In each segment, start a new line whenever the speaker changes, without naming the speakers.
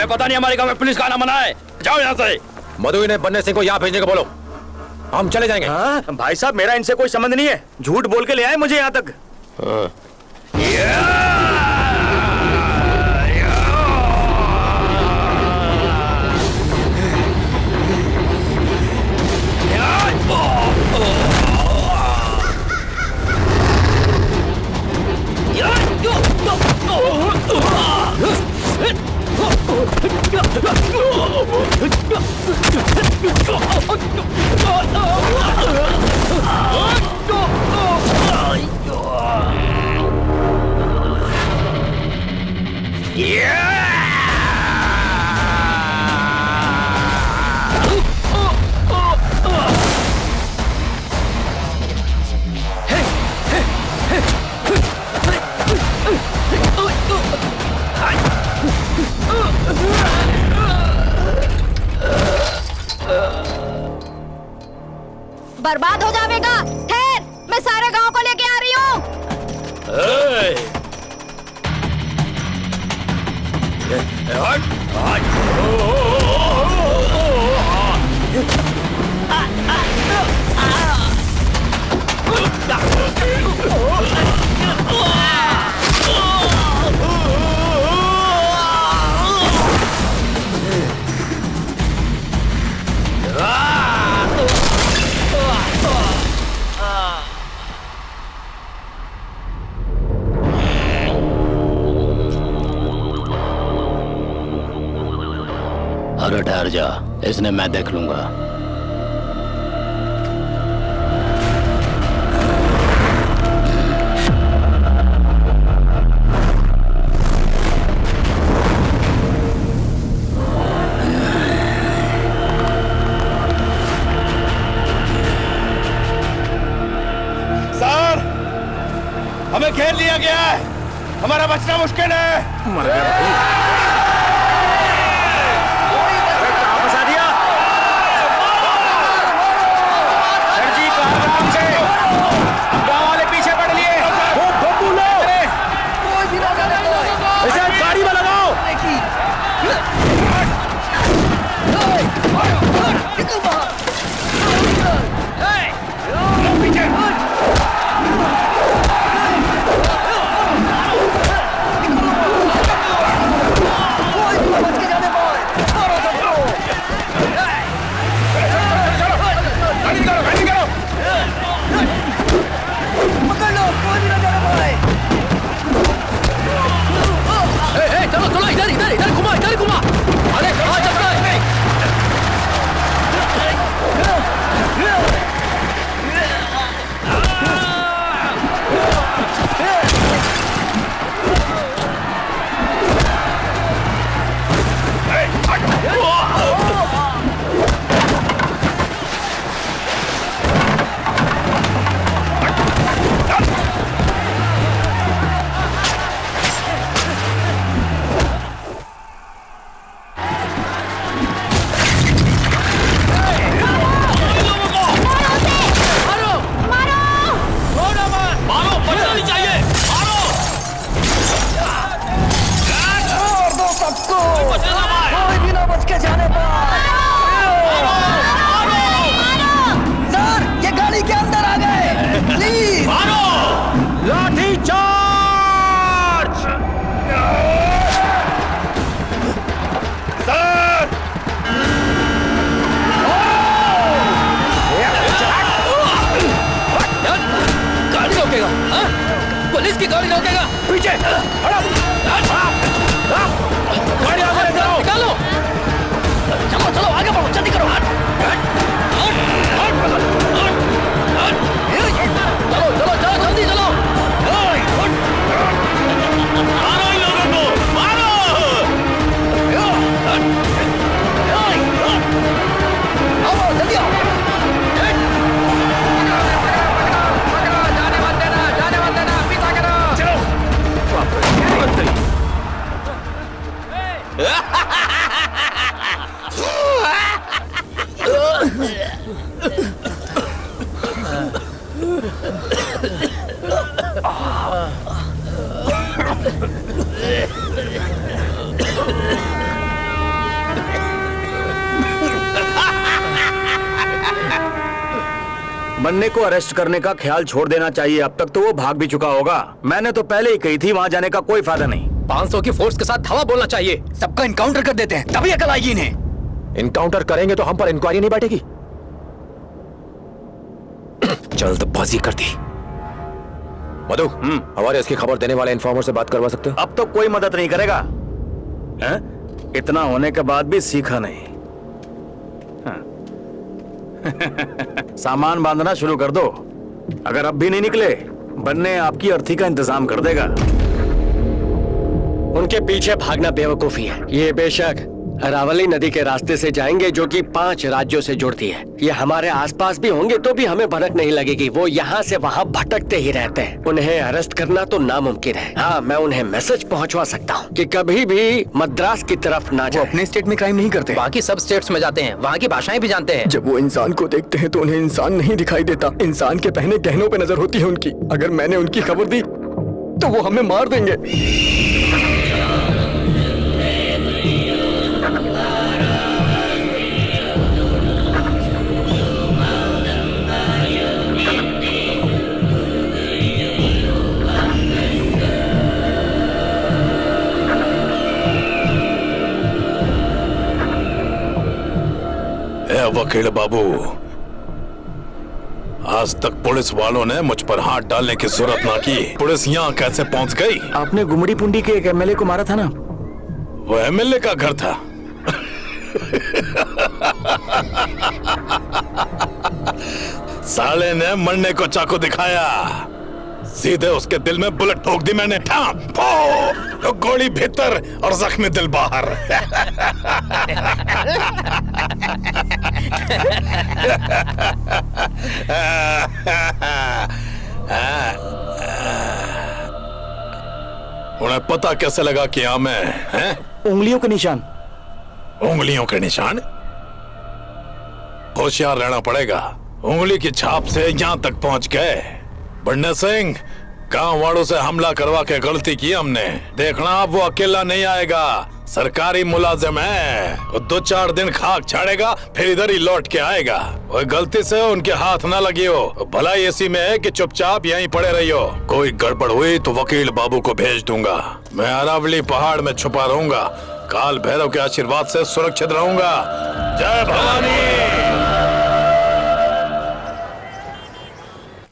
तुम्हें पता नहीं हमारे गांव में पुलिस का आना मना है? जाओ यहाँ से।
मधु ने बन्ने सिंह को यहाँ भेजने को बोलो, हम चले जाएंगे।
भाई साहब मेरा इनसे कोई संबंध नहीं है, झूठ बोल के ले आए मुझे यहाँ तक।
बर्बाद हो जाएगा। ठहर, मैं सारे गांव को लेके आ रही हूँ।
अरे ठहर जा, इसने मैं देख लूंगा।
सर, हमें घेर लिया गया है, हमारा बचना मुश्किल है। मर गया भाई।
पुलिस की गाड़ी रोकेगा? पीछे निकालो। चलो चलो आगे बढ़ो, जल्दी करो। चलो चलो चलो जल्दी चलो। मारो इन लोगों को, मारो। आओ जल्दी आओ।
बन्ने को अरेस्ट करने का ख्याल छोड़ देना चाहिए। अब तक तो वो भाग भी चुका होगा। मैंने तो पहले ही कही थी वहाँ जाने का कोई फायदा नहीं।
500 की फोर्स के साथ धावा बोलना चाहिए।
सबका इनकाउंटर कर देते हैं, तभी अकल आएगी इन्हें।
इनकाउंटर करेंगे तो हम पर इंक्वायरी नहीं बैठेगी। जल्दबाजी कर दी। मधु, हमारे इसकी खबर देने वाले इन्फॉर्मर से बात करवा सकते हो?
अब तो कोई मदद नहीं करेगा। हैं? इतना होने के बाद भी सीखा नहीं। हाँ। सामान बांधना शुरू कर दो। अगर अब भी नहीं निकले, बन्ने आपकी अर्थी का इंतजाम कर देगा।
उनके पीछे भागना बेवकूफी है। ये बेशक अरावली नदी के रास्ते से जाएंगे जो कि 5 राज्यों से जुड़ती है। ये हमारे आसपास भी होंगे तो भी हमें भनक नहीं लगेगी। वो यहाँ से वहाँ भटकते ही रहते हैं। उन्हें अरेस्ट करना तो नामुमकिन है। हाँ, मैं उन्हें मैसेज पहुँचवा सकता हूँ कि कभी भी मद्रास की तरफ ना जाए।
अपने स्टेट में क्राइम नहीं करते।
बाकी सब स्टेट्स में जाते हैं, वहाँ की भाषाएं भी जानते हैं।
जब वो इंसान को देखते हैं तो उन्हें इंसान नहीं दिखाई देता। इंसान के पहने गहनों पे नजर होती है उनकी। अगर मैंने उनकी खबर दी तो वो हमें मार देंगे।
वकील बाबू, आज तक पुलिस वालों ने मुझ पर हाथ डालने की जरूरत ना की। पुलिस यहाँ कैसे पहुंच गई?
आपने गुमड़ी पुंडी के एक एमएलए को मारा था ना?
वो एमएलए का घर था। साले ने मरने को चाकू दिखाया, सीधे उसके दिल में बुलेट ठोक दी मैंने। तो गोली भीतर और जख्मी दिल बाहर। उन्हें पता कैसे लगा कि यहाँ मैं हैं?
उंगलियों के निशान।
उंगलियों के निशान? होशियार रहना पड़ेगा। उंगली की छाप से यहाँ तक पहुंच गए। बन्ने सिंह, गांव वालों से हमला करवा के गलती की हमने। देखना अब वो अकेला नहीं आएगा, सरकारी मुलाजिम है। वो 2-4 दिन खाक छाड़ेगा, फिर इधर ही लौट के आएगा। वो गलती से उनके हाथ ना लगी हो। भला इसी में है कि चुपचाप यहीं पड़े रही हो। कोई गड़बड़ हुई तो वकील बाबू को भेज दूंगा। मैं अरावली पहाड़ में छुपा रहूंगा। काल भैरव के आशीर्वाद से सुरक्षित रहूंगा। जय भवानी।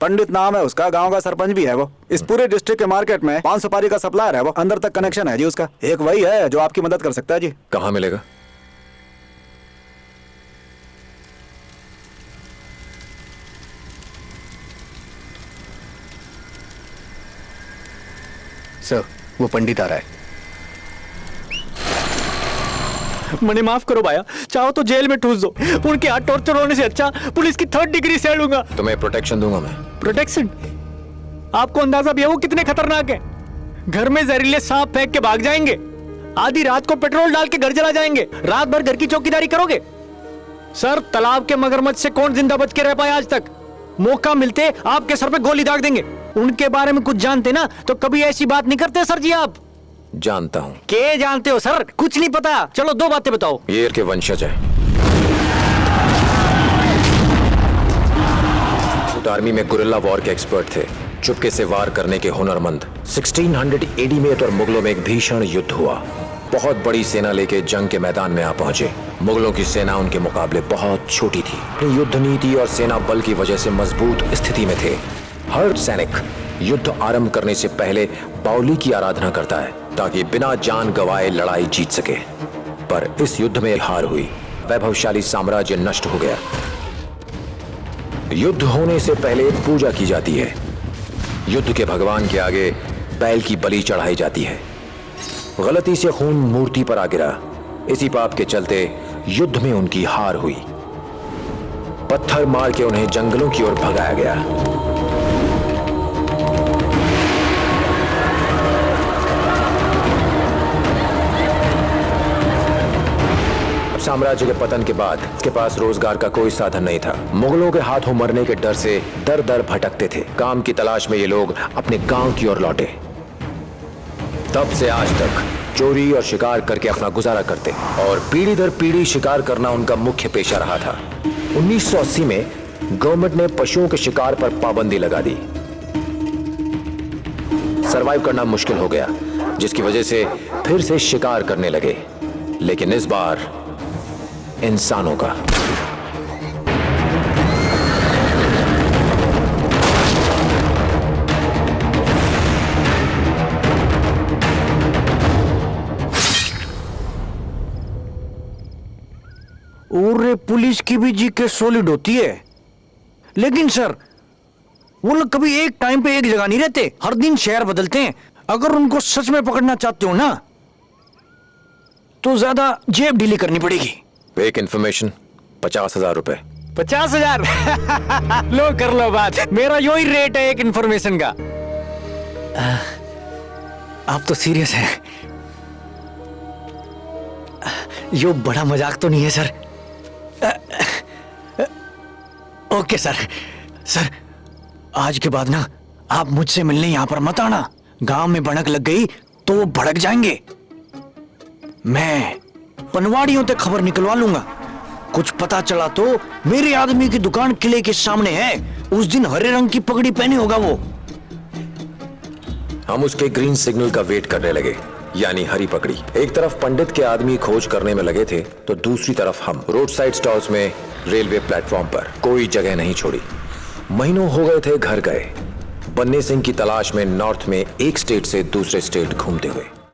पंडित नाम है उसका, गांव का सरपंच भी है वो। इस पूरे डिस्ट्रिक्ट के मार्केट में 5 सुपारी का सप्लायर है वो। अंदर तक कनेक्शन है जी उसका। एक वही है जो आपकी मदद कर सकता है जी।
कहाँ मिलेगा?
सर, वो पंडित आ रहा है।
मुझे माफ करो भाया, चाहो तो जेल में ठूस दो। उनके हाथ टॉर्चर होने से अच्छा पुलिस की 3rd डिग्री से लूंगा।
तुम्हें प्रोटेक्शन दूंगा मैं।
प्रोटेक्शन? आपको अंदाजा भी है वो कितने खतरनाक है? घर में जहरीले सांप फेंक के भाग जाएंगे, आधी रात को पेट्रोल डाल के घर चला जाएंगे, रात भर घर की चौकीदारी करोगे। सर, तालाब के मगरमच्छ से कौन जिंदा बच के रह पाया आज तक? मौका मिलते आपके सर पे गोली दाग देंगे। उनके बारे में कुछ जानते ना तो कभी ऐसी बात नहीं करते सर जी आप।
जानता हूँ।
क्या जानते हो सर? कुछ नहीं पता। चलो 2 बातें बताओ।
ये के वंशज है। आर्मी में गुरिल्ला वॉर के एक्सपर्ट थे, चुपके से वार करने के हुनरमंद। 1600 AD में और मुगलों में एक भीषण युद्ध हुआ। बहुत बड़ी सेना लेके जंग के मैदान में आ पहुंचे। मुगलों की सेना उनके मुकाबले बहुत छोटी थी। अपनी युद्ध नीति और सेना बल की वजह से मजबूत स्थिति में थे। हर सैनिक युद्ध आरंभ करने से पहले बाउली की आराधना करता है ताकि बिना जान गंवाए लड़ाई जीत सके। पर इस युद्ध में हार हुई, वैभवशाली साम्राज्य नष्ट हो गया। युद्ध होने से पहले पूजा की जाती है। युद्ध के भगवान के आगे बैल की बलि चढ़ाई जाती है। गलती से खून मूर्ति पर आ गिरा। इसी पाप के चलते युद्ध में उनकी हार हुई। पत्थर मार के उन्हें जंगलों की ओर भगाया गया। साम्राज्य के पतन के बाद उसके पास रोजगार का कोई साधन नहीं था। मुगलों के हाथों मरने के डर से दर दर भटकते थे। काम की तलाश में ये लोग अपने गांव की ओर लौटे। तब से आज तक चोरी और शिकार करके अपना गुजारा करते और पीढ़ी दर पीढ़ी शिकार करना उनका मुख्य पेशा रहा था। 1980 में गवर्नमेंट ने पशुओं के शिकार पर पाबंदी लगा दी। सरवाइव करना मुश्किल हो गया, जिसकी वजह से फिर से शिकार करने लगे, लेकिन इस बार इंसानों का।
और पुलिस की भी जीके सॉलिड होती है, लेकिन सर वो लोग कभी एक टाइम पे एक जगह नहीं रहते, हर दिन शहर बदलते हैं। अगर उनको सच में पकड़ना चाहते हो ना तो ज्यादा जेब ढीली करनी पड़ेगी।
एक इंफॉर्मेशन 50,000 रुपए।
50,000 लो कर लो बात, मेरा यो ही रेट है एक इंफॉर्मेशन का। आप तो सीरियस हैं? यो बड़ा मजाक तो नहीं है सर? Okay sir. सर आज के बाद ना आप मुझसे मिलने यहां पर मत आना। गांव में भड़क लग गई तो वो भड़क जाएंगे। मैं पनवाड़ियों तक खबर निकलवा लूंगा। कुछ पता चला तो मेरे आदमी की दुकान किले के सामने है, उस दिन हरे रंग की पगड़ी पहने होगा वो।
हम उसके ग्रीन सिग्नल का वेट करने लगे, यानी हरी पकड़ी। एक तरफ पंडित के आदमी खोज करने में लगे थे, तो दूसरी तरफ हम रोड साइड स्टॉल्स में रेलवे प्लेटफॉर्म पर कोई जगह नहीं छोड़ी। महीनों हो गए थे घर गए, बन्ने सिंह की तलाश में नॉर्थ में एक स्टेट से दूसरे स्टेट घूमते हुए।